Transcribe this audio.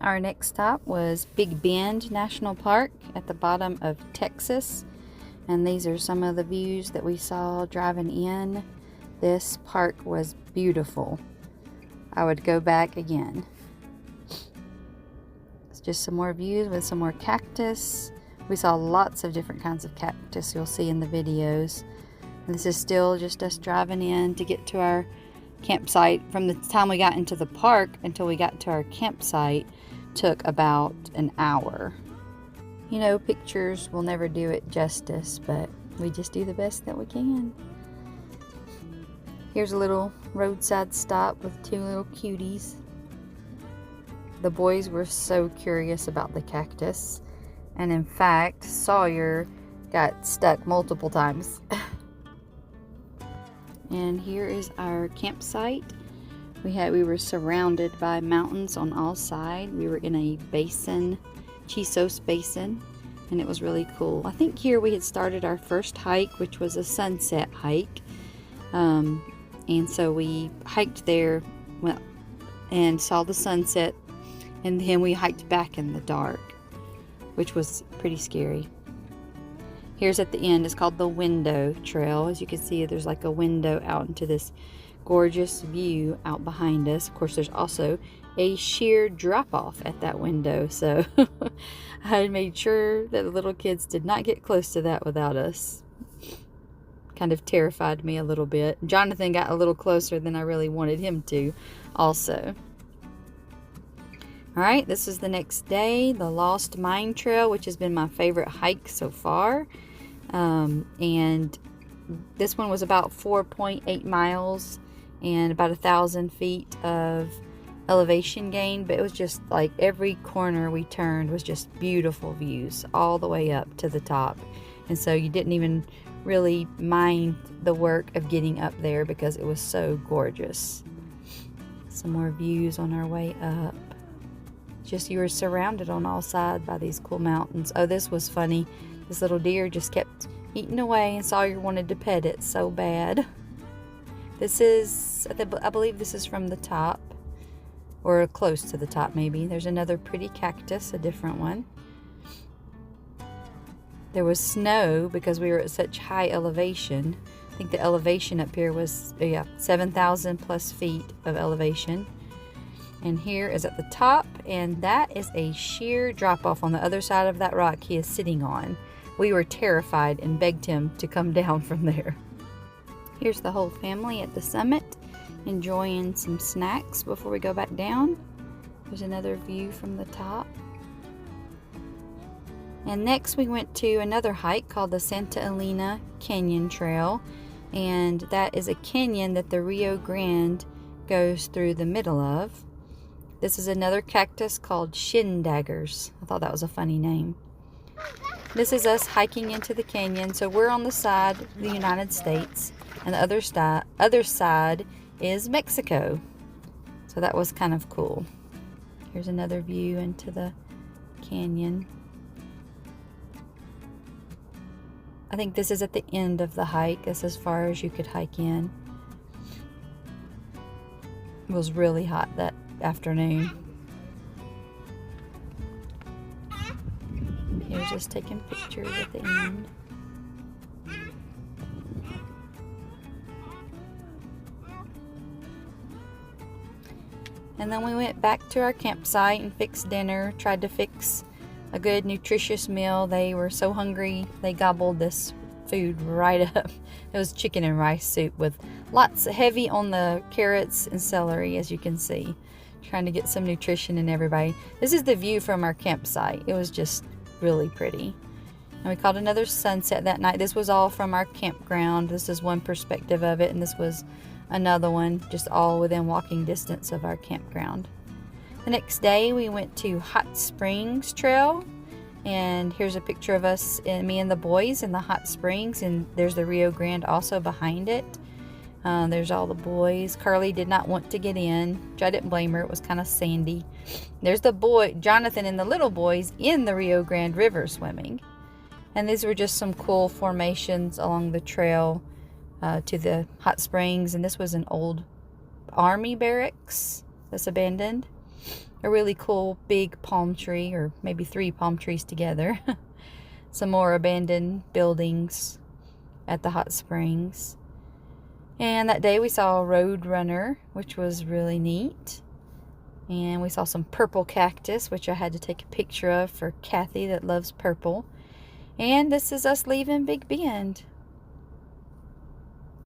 Our next stop was Big Bend National Park at the bottom of Texas. And these are some of the views that we saw driving in. This park was beautiful. I would go back again. It's just some more views with some more cactus. We saw lots of different kinds of cactus you'll see in the videos. And this is still just us driving in to get to our campsite. From the time we got into the park until we got to our campsite took about an hour. You know, pictures will never do it justice, but we just do the best that we can. Here's a little roadside stop with two little cuties. The boys were so curious about the cactus, and in fact, Sawyer got stuck multiple times. And here is our campsite. We were surrounded by mountains on all sides. We were in a basin, Chisos Basin, and it was really cool. I think here we had started our first hike, which was a sunset hike. And so we hiked there and saw the sunset, and then we hiked back in the dark, which was pretty scary. Here's at the end, it's called the Window Trail. As you can see, there's like a window out into this gorgeous view out behind us. Of course, there's also a sheer drop-off at that window, so I made sure that the little kids did not get close to that without us. Kind of terrified me a little bit. Jonathan got a little closer than I really wanted him to also. Alright, this is the next day, the Lost Mine Trail, which has been my favorite hike so far. And this one was about 4.8 miles and about 1,000 feet of elevation gain, but it was just like every corner we turned was just beautiful views all the way up to the top. And so you didn't even really mind the work of getting up there because it was so gorgeous. Some more views on our way up. Just you were surrounded on all sides by these cool mountains. Oh, this was funny. This little deer just kept eating away and Sawyer wanted to pet it so bad. This is, I believe this is from the top, or close to the top maybe. There's another pretty cactus, a different one. There was snow because we were at such high elevation. I think the elevation up here was 7,000 plus feet of elevation. And here is at the top, and that is a sheer drop off on the other side of that rock he is sitting on. We were terrified and begged him to come down from there. Here's the whole family at the summit, enjoying some snacks before we go back down. There's another view from the top. And next we went to another hike called the Santa Elena Canyon Trail. And that is a canyon that the Rio Grande goes through the middle of. This is another cactus called shin daggers. I thought that was a funny name. This is us hiking into the canyon. So we're on the side of the United States, and the other side is Mexico. So that was kind of cool. Here's another view into the canyon. I think this is at the end of the hike. That's as far as you could hike in. It was really hot that afternoon. Here's us taking pictures at the end. And then we went back to our campsite and fixed dinner, tried to fix a good nutritious meal. They were so hungry, they gobbled this food right up. It was chicken and rice soup with lots heavy on the carrots and celery, as you can see. Trying to get some nutrition in everybody. This is the view from our campsite. It was just really pretty. And we caught another sunset that night. This was all from our campground. This is one perspective of it, and this was another one, just all within walking distance of our campground. The next day we went to Hot Springs Trail, and here's a picture of us, me and the boys in the hot springs, and there's the Rio Grande also behind it. There's all the boys. Carly did not want to get in, which I didn't blame her. It was kind of sandy. There's the boy, Jonathan, and the little boys in the Rio Grande River swimming. And these were just some cool formations along the trail to the hot springs. And this was an old army barracks that's abandoned. a really cool big palm tree, or maybe 3 palm trees together. Some more abandoned buildings at the hot springs. And that day we saw a road runner, which was really neat. And we saw some purple cactus, which I had to take a picture of for Kathy that loves purple. And this is us leaving Big Bend.